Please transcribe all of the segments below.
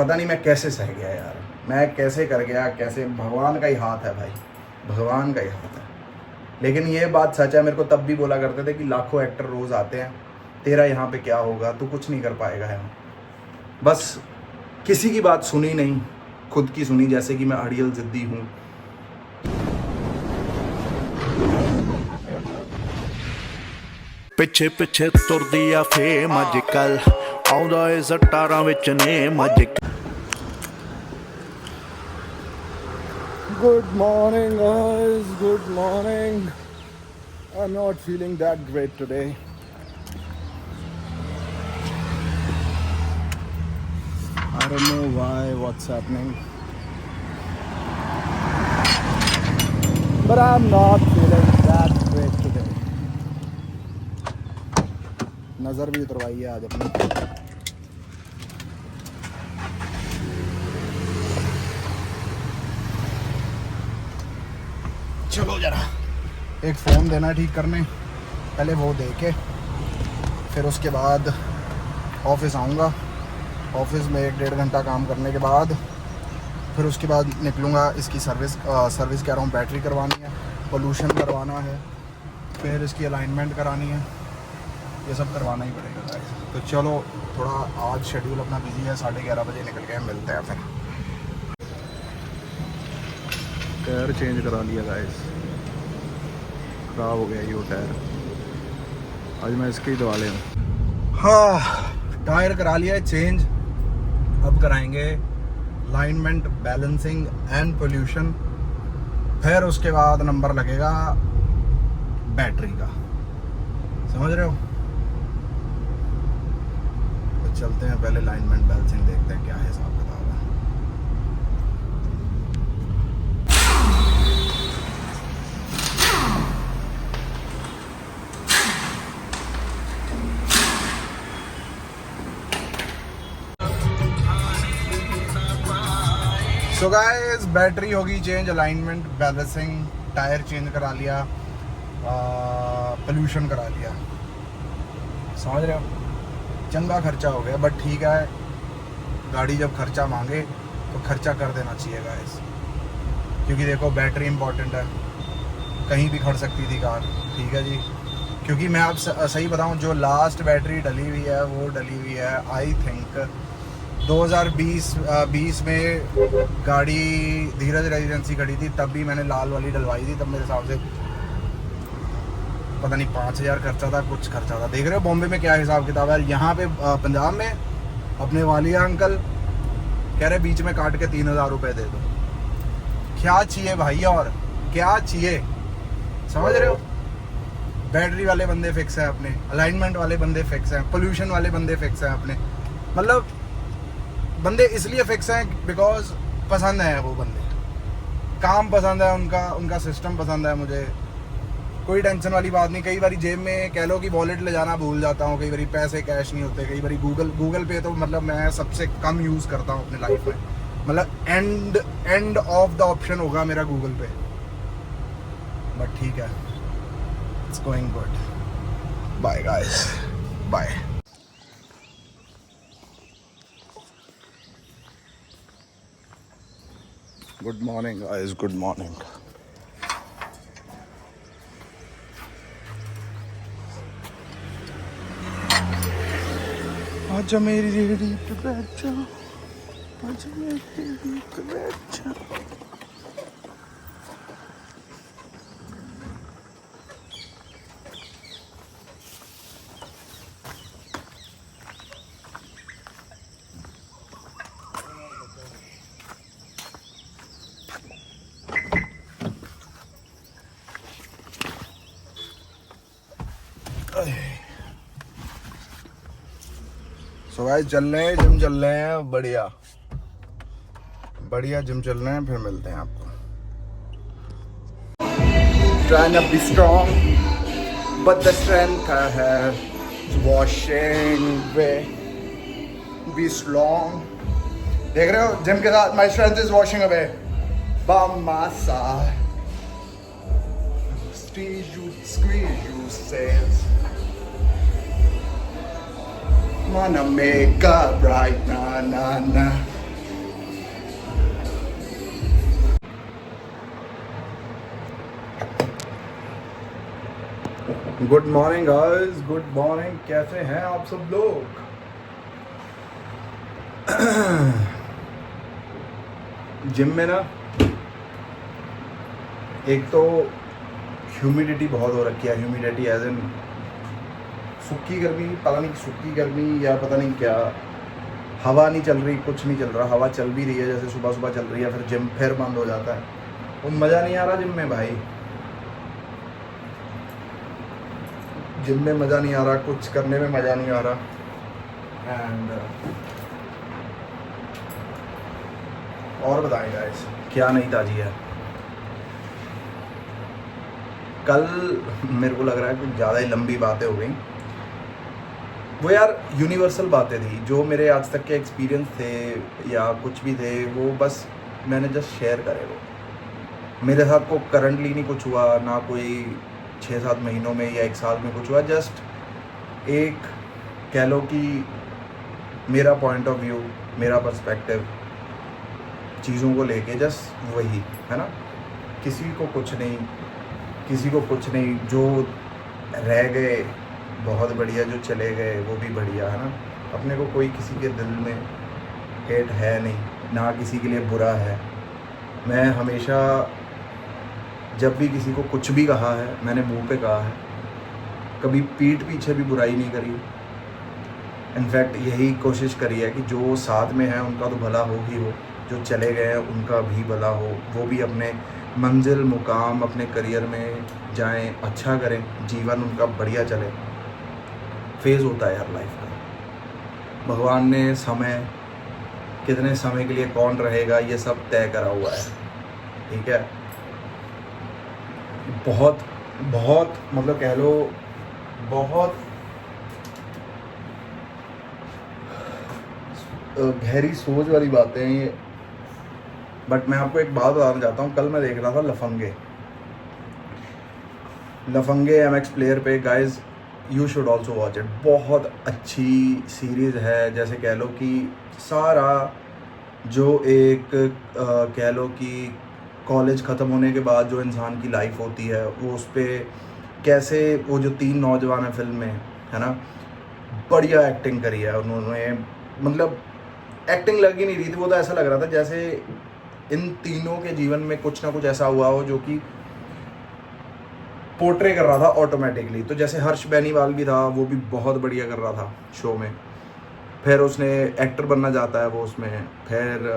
पता नहीं मैं कैसे सह गया यार, मैं कैसे कर गया, कैसे। भगवान का ही हाथ है भाई, भगवान का ही हाथ है। लेकिन ये बात सच है, मेरे को तब भी बोला करते थे कि लाखों एक्टर रोज़ आते हैं, तेरा यहाँ पे क्या होगा, तू कुछ नहीं कर पाएगा यहाँ। बस किसी की बात सुनी नहीं, खुद की सुनी, जैसे कि मैं अड़ियल ज़िद्दी हूँ। ਪਿੱਛੇ ਪਿੱਛੇ ਤੁਰਦੀ ਆ ਫੇਮ ਅੱਜ ਕੱਲ ਆਉਂਦਾ ਏ ਸਟਾਰਾਂ ਵਿੱਚ ਨੇਮ ਅੱਜ Good morning guys, good morning. I'm not feeling that great today. I don't know why, what's happening, but I'm not feeling that great today. नज़र भी उतरवाई है आज अपनी। चलो जरा एक फ़ोन देना ठीक करने, पहले वो दे के फिर उसके बाद ऑफिस आऊँगा। ऑफिस में 1-1.5 घंटा काम करने के बाद फिर उसके बाद निकलूँगा। इसकी सर्विस कह रहा हूँ, बैटरी करवानी है, पोल्यूशन करवाना है, फिर इसकी अलाइनमेंट करानी है, ये सब करवाना ही पड़ेगा गाइस। तो चलो थोड़ा आज शेड्यूल अपना बिजी है, 11:30 बजे निकल गए, मिलते हैं फिर। टायर चेंज करा लिया गाइस, ख़राब हो गया ये टायर, आज मैं इसके ही दवा ले हूँ। हाँ, टायर करा लिया है चेंज, अब कराएंगे अलाइनमेंट, बैलेंसिंग एंड पोल्यूशन, फिर उसके बाद नंबर लगेगा बैटरी का, समझ रहे हो। तो चलते हैं, पहले अलाइनमेंट बैलेंसिंग देखते हैं क्या है हिसाब किताब है। सो गाइस, बैटरी होगी change, alignment, balancing, tyre change करा लिया, पोल्यूशन करा लिया, समझ रहे हो। चंगा खर्चा हो गया, बट ठीक है, गाड़ी जब खर्चा मांगे तो खर्चा कर देना चाहिए गाइस, क्योंकि देखो बैटरी इंपॉर्टेंट है, कहीं भी खड़ सकती थी कार, ठीक है जी। क्योंकि मैं आप सही बताऊं, जो लास्ट बैटरी डली हुई है वो डली हुई है आई थिंक 2020 में गाड़ी धीरज रेजिडेंसी खड़ी थी, तब भी मैंने लाल वाली डलवाई थी, तब मेरे हिसाब से पता नहीं 5,000 खर्चा था, कुछ खर्चा था। देख रहे हो बॉम्बे में क्या हिसाब किताब है। यहाँ पे पंजाब में अपने वालिया अंकल कह रहे बीच में काट के 3,000 रुपये दे दो। क्या चाहिए भाई, और क्या चाहिए, समझ रहे हो। बैटरी वाले बंदे फिक्स हैं अपने, अलाइनमेंट वाले बंदे फिक्स हैं, पोल्यूशन वाले बंदे फिक्स हैं अपने, मतलब बंदे इसलिए फिक्स हैं बिकॉज पसंद है वो बंदे, काम पसंद है उनका, उनका सिस्टम पसंद है मुझे, कोई टेंशन वाली बात नहीं। कई बार जेब में कह लो कि वॉलेट ले जाना भूल जाता हूँ, कई बार पैसे कैश नहीं होते, कई बार गूगल पे तो मतलब मैं सबसे कम यूज़ करता हूँ अपने लाइफ में, मतलब एंड ऑफ द ऑप्शन होगा मेरा गूगल पे, बट ठीक है, it's going good. Bye guys, bye. Good morning guys, good morning. आजा मेरी रेडी पे बैठ जाओ, आजा मेरी रेडी पे बैठ जाओ। सो गाइस, चल रहे हैं जिम, चल रहे हैं, बढ़िया बढ़िया जिम चल रहे हैं, फिर मिलते हैं आपको। Trying to be strong, but the strength I have is washing away. Be strong. देख रहे हो जिम के साथ my strength is washing away by my side. Squeeze you says wanna make up right, na na na. Good morning guys, good morning. कैसे हैं आप सब लोग? जिम में ना एक तो ह्यूमिडिटी बहुत हो रखी है। ह्यूमिडिटी एज इन सूखी गर्मी, पता नहीं सूखी गर्मी या पता नहीं क्या। हवा नहीं चल रही, कुछ नहीं चल रहा। हवा चल भी रही है जैसे सुबह सुबह चल रही है, फिर जिम फिर बंद हो जाता है। वो मज़ा नहीं आ रहा जिम में भाई। जिम में मज़ा नहीं आ रहा, कुछ करने में मज़ा नहीं आ रहा। एंड और बताएं गाइस, क्या नई ताज़ी है? कल मेरे को लग रहा है कुछ ज़्यादा ही लंबी बातें हो गई। वो यार यूनिवर्सल बातें थी जो मेरे आज तक के एक्सपीरियंस थे या कुछ भी थे, वो बस मैंने जस्ट शेयर करे। वो मेरे साथ को करंटली नहीं कुछ हुआ, ना कोई 6-7 महीनों में या 1 साल में कुछ हुआ। जस्ट एक कह लो कि मेरा पॉइंट ऑफ व्यू, मेरा पर्सपेक्टिव चीज़ों को लेके, जस्ट वही है ना। किसी को कुछ नहीं, किसी को कुछ नहीं। जो रह गए बहुत बढ़िया, जो चले गए वो भी बढ़िया है ना। अपने को कोई किसी के दिल में हेट है नहीं, ना किसी के लिए बुरा है। मैं हमेशा जब भी किसी को कुछ भी कहा है, मैंने मुंह पे कहा है, कभी पीठ पीछे भी बुराई नहीं करी। इनफैक्ट यही कोशिश करी है कि जो साथ में है उनका तो भला हो ही हो, जो चले गए हैं उनका भी भला हो, वो भी अपने मंजिल मुकाम अपने करियर में जाएं, अच्छा करें, जीवन उनका बढ़िया चले। फेज़ होता है यार लाइफ का। भगवान ने समय, कितने समय के लिए कौन रहेगा, ये सब तय करा हुआ है। ठीक है, बहुत बहुत मतलब कह लो बहुत गहरी सोच वाली बातें हैं ये। बट मैं आपको एक बात बताना चाहता हूँ। कल मैं देख रहा था लफंगे MX प्लेयर पे। Guys you should also watch it. बहुत अच्छी सीरीज़ है। जैसे कह लो कि सारा जो एक कह लो कि कॉलेज ख़त्म होने के बाद जो इंसान की लाइफ होती है, वो उस पर कैसे वो जो 3 नौजवान हैं फिल्म में, है ना, बढ़िया एक्टिंग करी है उन्होंने। मतलब एक्टिंग लग ही नहीं रही थी, वो तो ऐसा लग रहा था जैसे इन तीनों के जीवन में कुछ ना कुछ ऐसा हुआ हो जो कि पोर्ट्रे कर रहा था ऑटोमेटिकली। तो जैसे हर्ष बेनीवाल भी था, वो भी बहुत बढ़िया कर रहा था शो में। फिर उसने एक्टर बनना चाहता है वो उसमें, फिर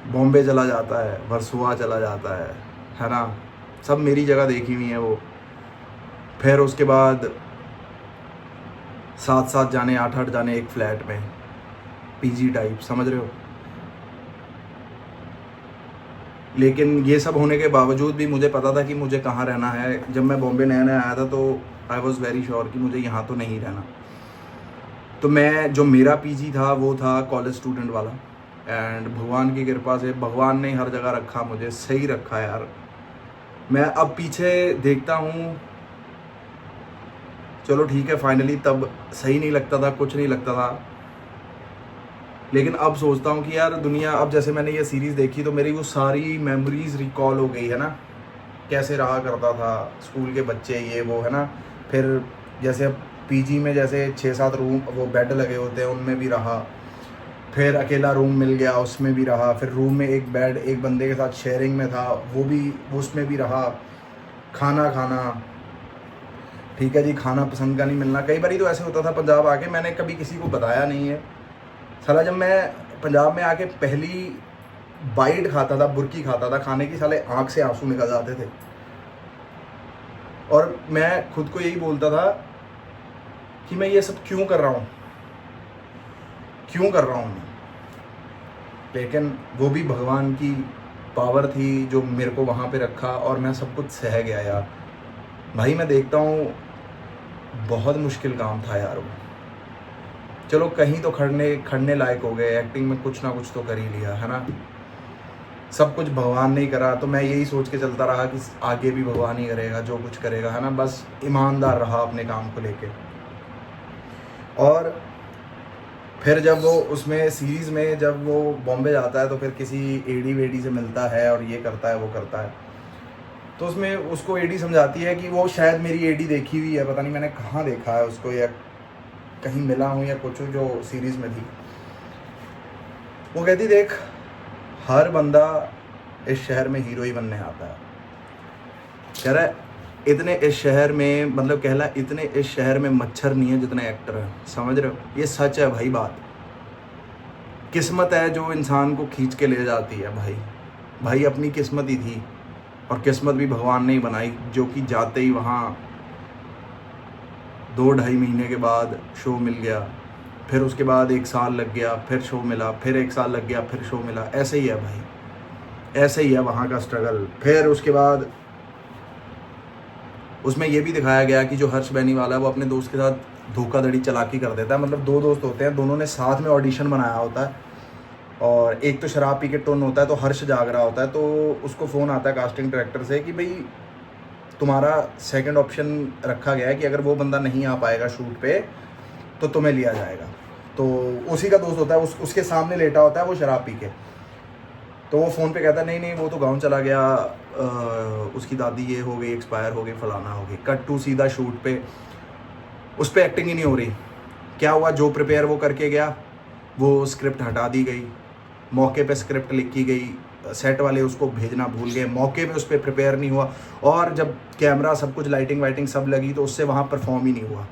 बॉम्बे चला जाता है, वर्सोवा चला जाता है ना। सब मेरी जगह देखी हुई है वो। फिर उसके बाद 7-7 जाने, 8-8 जाने एक फ्लैट में, PG टाइप, समझ रहे हो। लेकिन ये सब होने के बावजूद भी मुझे पता था कि मुझे कहाँ रहना है। जब मैं बॉम्बे नया नया आया था तो आई वॉज़ वेरी श्योर कि मुझे यहाँ तो नहीं रहना। तो मैं, जो मेरा PG था वो था कॉलेज स्टूडेंट वाला। एंड भगवान की कृपा से भगवान ने हर जगह रखा, मुझे सही रखा यार। मैं अब पीछे देखता हूँ, चलो ठीक है, फाइनली तब सही नहीं लगता था, कुछ नहीं लगता था। लेकिन अब सोचता हूँ कि यार दुनिया, अब जैसे मैंने ये सीरीज़ देखी तो मेरी वो सारी मेमोरीज़ रिकॉल हो गई है ना। कैसे रहा करता था स्कूल के बच्चे, ये वो है ना। फिर जैसे PG में जैसे 6-7 रूम, वो बेड लगे होते हैं, उनमें भी रहा। फिर अकेला रूम मिल गया, उसमें भी रहा। फिर रूम में एक बेड एक बंदे के साथ शेयरिंग में था, वो भी, उसमें भी रहा। खाना खाना, ठीक है जी, खाना पसंद का नहीं मिलना। कई बार तो ऐसे होता था पंजाब आके, मैंने कभी किसी को बताया नहीं है साला, जब मैं पंजाब में आके पहली बाइट खाता था, बुर्की खाता था खाने की, साले आँख से आंसू निकल जाते थे। और मैं खुद को यही बोलता था कि मैं ये सब क्यों कर रहा हूँ, क्यों कर रहा हूँ मैं। लेकिन वो भी भगवान की पावर थी जो मेरे को वहाँ पे रखा, और मैं सब कुछ सह गया यार। भाई मैं देखता हूँ बहुत मुश्किल काम था यार वो। चलो कहीं तो खड़ने लायक हो गए, एक्टिंग में कुछ ना कुछ तो कर ही लिया, है ना। सब कुछ भगवान ने ही करा, तो मैं यही सोच के चलता रहा कि आगे भी भगवान ही करेगा जो कुछ करेगा, है ना। बस ईमानदार रहा अपने काम को लेके। और फिर जब वो उसमें सीरीज़ में जब वो बॉम्बे जाता है तो फिर किसी एडी वेडी से मिलता है और ये करता है वो करता है। तो उसमें उसको एडी समझाती है कि वो शायद मेरी एडी देखी हुई है, पता नहीं मैंने कहाँ देखा है उसको या कहीं मिला हूँ या कुछ जो सीरीज़ में थी। वो कहती देख, हर बंदा इस शहर में हीरो ही बनने आता है। कह रहा है इतने इस शहर में, मतलब कहला इतने इस शहर में मच्छर नहीं है जितने एक्टर हैं। समझ रहे हो? ये सच है भाई बात। किस्मत है जो इंसान को खींच के ले जाती है भाई अपनी किस्मत ही थी, और किस्मत भी भगवान ने ही बनाई, जो कि जाते ही वहाँ 2-2.5 महीने के बाद शो मिल गया, फिर उसके बाद 1 साल लग गया, फिर शो मिला, फिर 1 साल लग गया, फिर शो मिला। ऐसे ही है भाई, ऐसे ही है वहाँ का स्ट्रगल। फिर उसके बाद उसमें ये भी दिखाया गया कि जो हर्ष बेनीवाला है वो अपने दोस्त के साथ धोखाधड़ी चालाकी कर देता है। मतलब 2 दोस्त होते हैं, दोनों ने साथ में ऑडिशन बनाया होता है, और एक तो शराब पी के टोन होता है, तो हर्ष जाग रहा होता है। तो उसको फ़ोन आता है कास्टिंग डायरेक्टर से कि भाई तुम्हारा सेकंड ऑप्शन रखा गया है कि अगर वो बंदा नहीं आ पाएगा शूट पे तो तुम्हें लिया जाएगा। तो उसी का दोस्त होता है, उसके सामने लेटा होता है वो शराब पी के। तो वो फ़ोन पे कहता है नहीं वो तो गाँव चला गया, उसकी दादी ये हो गई, एक्सपायर हो गई, फलाना हो गई। कट टू सीधा शूट पे, उस पर एक्टिंग ही नहीं हो रही। क्या हुआ, जो प्रिपेयर वो करके गया वो स्क्रिप्ट हटा दी गई, मौके पे स्क्रिप्ट लिखी गई, सेट वाले उसको भेजना भूल गए, मौके पे उस पर प्रिपेयर नहीं हुआ, और जब कैमरा सब कुछ लाइटिंग वाइटिंग सब लगी तो उससे वहाँ परफॉर्म ही नहीं हुआ।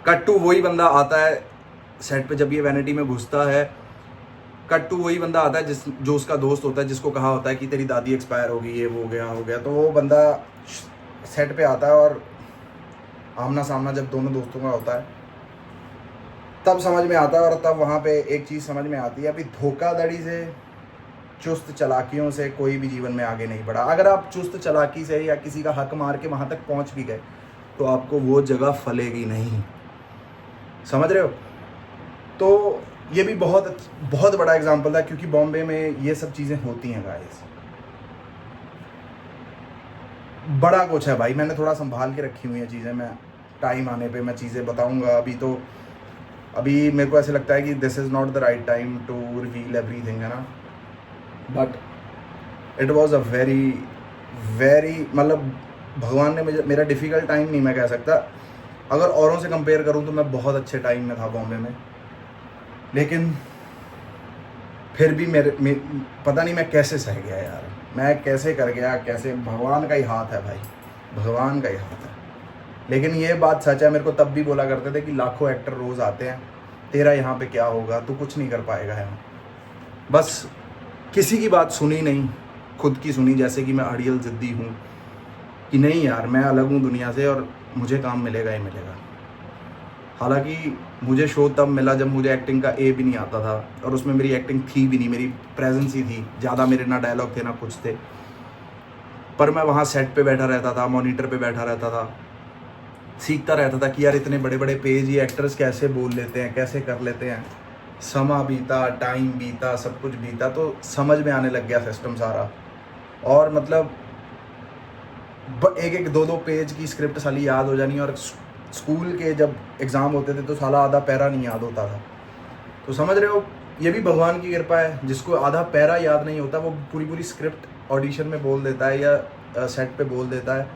कट टू वही बंदा आता है सेट पे, जब ये वैनिटी में घुसता है, कट टू वही बंदा आता है जो उसका दोस्त होता है, जिसको कहा होता है कि तेरी दादी एक्सपायर हो गई, ये हो गया। तो वो बंदा सेट पे आता है, और आमना सामना जब दोनों दोस्तों का होता है तब समझ में आता है। और तब वहाँ पे एक चीज़ समझ में आती है, अभी धोखाधड़ी से, चुस्त चालाकियों से कोई भी जीवन में आगे नहीं बढ़ा। अगर आप चुस्त चालाकी से या किसी का हक मार के वहाँ तक पहुँच भी गए तो आपको वो जगह फलेगी नहीं। समझ रहे हो? तो ये भी बहुत बहुत बड़ा एग्जाम्पल था, क्योंकि बॉम्बे में ये सब चीज़ें होती हैं गाइस। बड़ा कुछ है भाई, मैंने थोड़ा संभाल के रखी हुई हैं चीज़ें, मैं टाइम आने पे मैं चीज़ें बताऊंगा। अभी मेरे को ऐसे लगता है कि this is not the right time to reveal everything, है ना। But it was a very मतलब भगवान ने मेरा डिफ़िकल्ट टाइम नहीं मैं कह सकता, अगर औरों से कंपेयर करूं तो मैं बहुत अच्छे टाइम में था बॉम्बे में। लेकिन फिर भी पता नहीं मैं कैसे सह गया यार, मैं कैसे कर गया, कैसे, भगवान का ही हाथ है भाई, भगवान का ही हाथ है। लेकिन ये बात सच है, मेरे को तब भी बोला करते थे कि लाखों एक्टर रोज़ आते हैं, तेरा यहाँ पे क्या होगा, तू कुछ नहीं कर पाएगा यहाँ। बस किसी की बात सुनी नहीं, खुद की सुनी, जैसे कि मैं अड़ियल ज़िद्दी हूँ कि नहीं यार मैं अलग हूँ दुनिया से और मुझे काम मिलेगा ही मिलेगा। हालांकि मुझे शो तब मिला जब मुझे एक्टिंग का ए भी नहीं आता था, और उसमें मेरी एक्टिंग थी भी नहीं, मेरी प्रेजेंस ही थी, ज़्यादा मेरे ना डायलॉग थे ना कुछ थे। पर मैं वहाँ सेट पे बैठा रहता था, मॉनिटर पे बैठा रहता था, सीखता रहता था कि यार इतने बड़े बड़े पेज ये एक्टर्स कैसे बोल लेते हैं, कैसे कर लेते हैं। समा बीता, टाइम बीता, सब कुछ बीता, तो समझ में आने लग गया सिस्टम सारा। और मतलब एक 2 पेज की स्क्रिप्ट साली याद हो जानी, और स्कूल के जब एग्ज़ाम होते थे तो साला आधा पैरा नहीं याद होता था। तो समझ रहे हो, ये भी भगवान की कृपा है। जिसको आधा पैरा याद नहीं होता वो पूरी स्क्रिप्ट ऑडिशन में बोल देता है या सेट पे बोल देता है।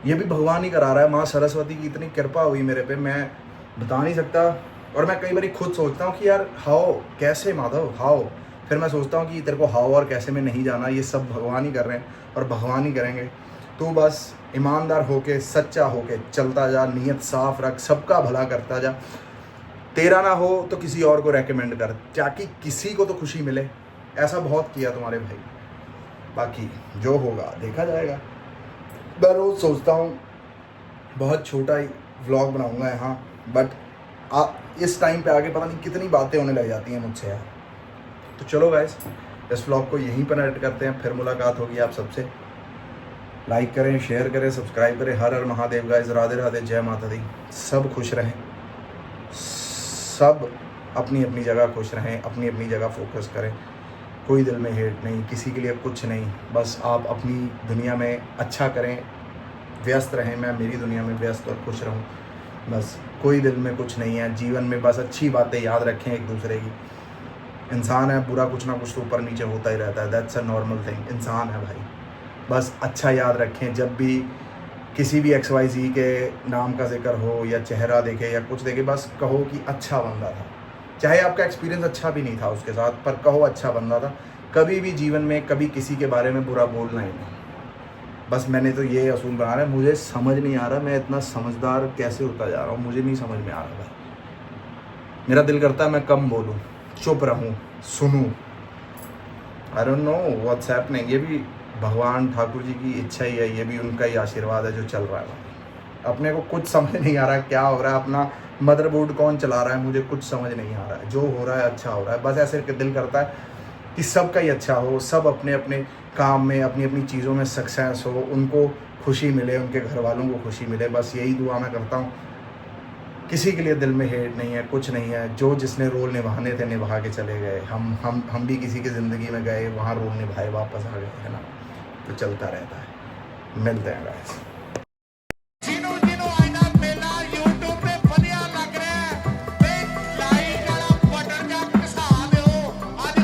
ये भी भगवान ही करा रहा है। माँ सरस्वती की इतनी कृपा हुई मेरे पे, मैं बता नहीं सकता। और मैं कई बार खुद सोचता हूँ कि यार हाओ, कैसे माधव, हाओ। फिर मैं सोचता हूँ कि तेरे को हाओ और कैसे में नहीं जाना, ये सब भगवान ही कर रहे हैं और भगवान ही करेंगे। तू बस ईमानदार होके, सच्चा होके चलता जा, नीयत साफ रख, सबका भला करता जा। तेरा ना हो तो किसी और को रेकमेंड कर, ताकि किसी को तो खुशी मिले। ऐसा बहुत किया तुम्हारे भाई, बाकी जो होगा देखा जाएगा। मैं रोज़ सोचता हूँ बहुत छोटा ही व्लॉग बनाऊँगा यहाँ, बट इस टाइम पे आगे पता नहीं कितनी बातें होने लग जाती हैं मुझसे यार। तो चलो गाइस, इस व्लॉग को यहीं पर एडिट करते हैं, फिर मुलाकात होगी आप सबसे। लाइक करें, शेयर करें, सब्सक्राइब करें। हर हर महादेव गाइस, राधे राधे, जय माता दी। सब खुश रहें, सब अपनी अपनी जगह खुश रहें, अपनी अपनी जगह फोकस करें। कोई दिल में हेट नहीं, किसी के लिए कुछ नहीं, बस आप अपनी दुनिया में अच्छा करें, व्यस्त रहें। मैं मेरी दुनिया में व्यस्त और खुश रहूं, बस। कोई दिल में कुछ नहीं है जीवन में, बस अच्छी बातें याद रखें एक दूसरे की। इंसान है, बुरा कुछ ना कुछ तो ऊपर नीचे होता ही रहता है, दैट्स अ नॉर्मल थिंग। इंसान है भाई, बस अच्छा याद रखें, जब भी किसी भी XYZ के नाम का जिक्र हो या चेहरा देखे या कुछ देखे, बस कहो कि अच्छा बंदा था। चाहे आपका एक्सपीरियंस अच्छा भी नहीं था उसके साथ, पर कहो अच्छा बंदा था। कभी भी जीवन में कभी किसी के बारे में बुरा बोलना ही नहीं। बस मैंने तो ये असूल बना रहा है। मुझे समझ नहीं आ रहा मैं इतना समझदार कैसे होता जा रहा हूँ, मुझे नहीं समझ में आ रहा भाई। मेरा दिल करता है मैं कम बोलूँ, चुप रहूँ, सुनूँ। I don't know what's happening. ये भी भगवान ठाकुर जी की इच्छा ही है, ये भी उनका ही आशीर्वाद है जो चल रहा है। अपने को कुछ समझ नहीं आ रहा है क्या हो रहा है, अपना मदरबोर्ड कौन चला रहा है, मुझे कुछ समझ नहीं आ रहा है। जो हो रहा है अच्छा हो रहा है। बस ऐसे दिल करता है कि सबका ही अच्छा हो, सब अपने अपने काम में अपनी अपनी चीज़ों में सक्सेस हो, उनको खुशी मिले, उनके घर वालों को खुशी मिले। बस यही दुआ मैं करता हूँ। किसी के लिए दिल में हेट नहीं है, कुछ नहीं है। जो जिसने रोल निभाने थे निभा के चले गए। हम भी किसी की ज़िंदगी में गए, वहाँ रोल निभाए, वापस आ गए, है ना। तो चलता रहता है। मिलते हैं गाइस।